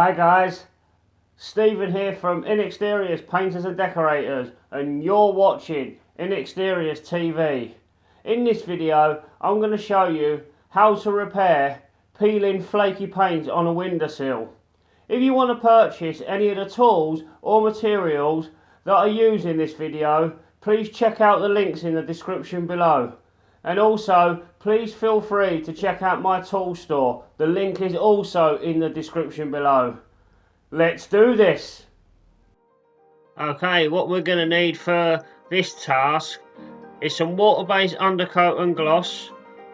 Hi guys, Stephen here from INEXTERIORS Painters and Decorators, and you're watching INEXTERIORS TV. In this video I'm going to show you how to repair peeling flaky paint on a windowsill. If you want to purchase any of the tools or materials that I use in this video, please check out the links in the description below. And also, please feel free to check out my tool store. The link is also in the description below. Let's do this. Okay, what we're going to need for this task is some water-based undercoat and gloss,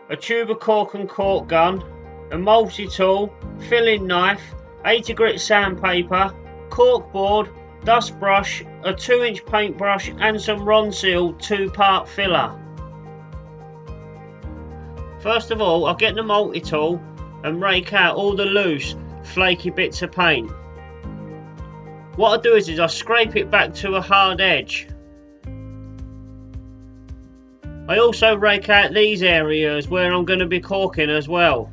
a tube of cork and cork gun, a multi-tool, filling knife, 80 grit sandpaper, cork board, dust brush, a 2-inch paintbrush and some Ronseal 2-part filler. First of all, I'll get the multi-tool and rake out all the loose, flaky bits of paint. What I do is I scrape it back to a hard edge. I also rake out these areas where I'm going to be caulking as well.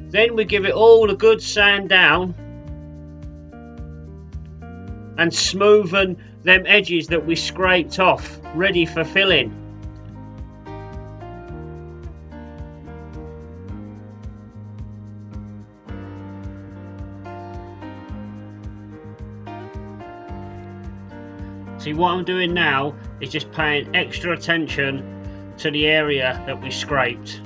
Then we give it all a good sand down and smoothen them edges that we scraped off, ready for filling. See, what I'm doing now is just paying extra attention to the area that we scraped.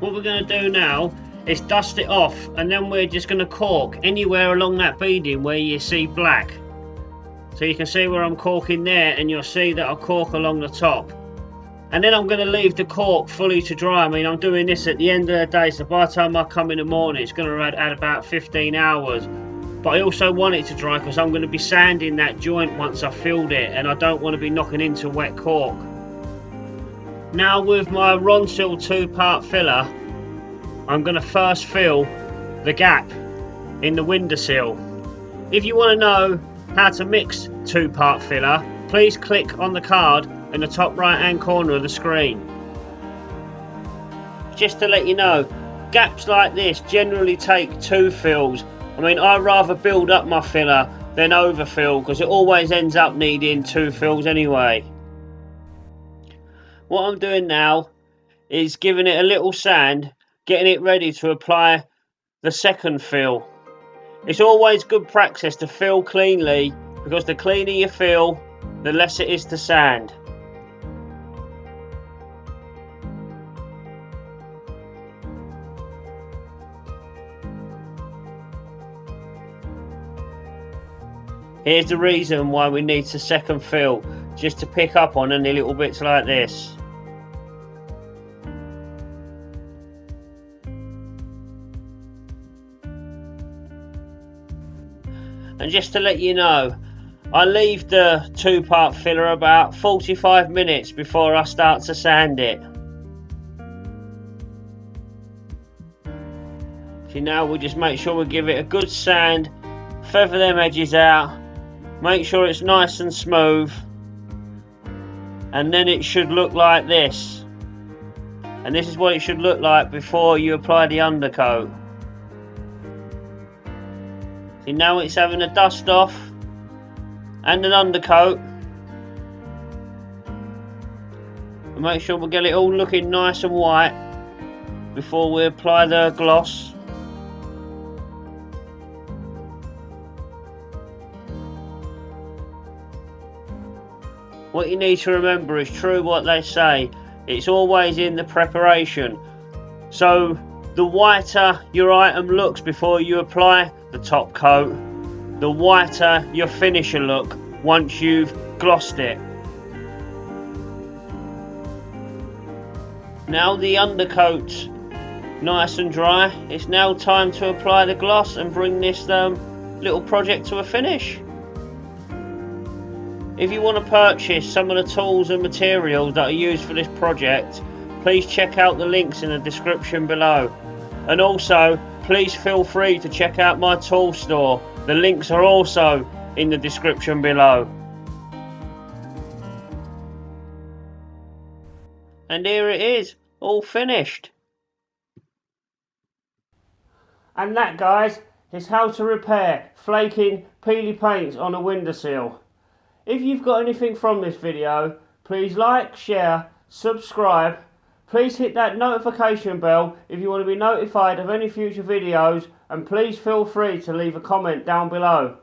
What we're going to do now is dust it off, and then we're just going to caulk anywhere along that beading where you see black. So you can see where I'm caulking there, and you'll see that I'll caulk along the top. And then I'm going to leave the cork fully to dry. I mean, I'm doing this at the end of the day, so by the time I come in the morning it's going to add about 15 hours. But I also want it to dry because I'm going to be sanding that joint once I've filled it, and I don't want to be knocking into wet cork. Now with my Ronseal 2-part filler, I'm going to first fill the gap in the windowsill. If you want to know how to mix 2-part filler, please click on the card in the top right hand corner of the screen. Just to let you know, gaps like this generally take 2 fills. I mean, I'd rather build up my filler than overfill because it always ends up needing 2 fills anyway. What I'm doing now is giving it a little sand, getting it ready to apply the second fill. It's always good practice to fill cleanly, because the cleaner you fill, the less it is to sand. Here's the reason why we need to second fill, just to pick up on any little bits like this. And just to let you know, I leave the 2-part filler about 45 minutes before I start to sand it. See, now we'll just make sure we give it a good sand, feather them edges out, make sure it's nice and smooth, and then it should look like this. And this is what it should look like before you apply the undercoat. See, now it's having a dust off and an undercoat, and make sure we get it all looking nice and white before we apply the gloss. What you need to remember is true what they say, it's always in the preparation. So the whiter your item looks before you apply the top coat, the whiter your finish will look once you've glossed it. Now the undercoat's nice and dry, it's now time to apply the gloss and bring this little project to a finish. If you want to purchase some of the tools and materials that are used for this project, please check out the links in the description below. And also, please feel free to check out my tool store. The links are also in the description below. And here it is, all finished. And that, guys, is how to repair flaking peely paints on a windowsill. If you've got anything from this video, please like, share, subscribe. Please hit that notification bell if you want to be notified of any future videos, and please feel free to leave a comment down below.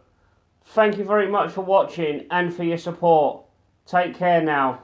Thank you very much for watching and for your support. Take care now.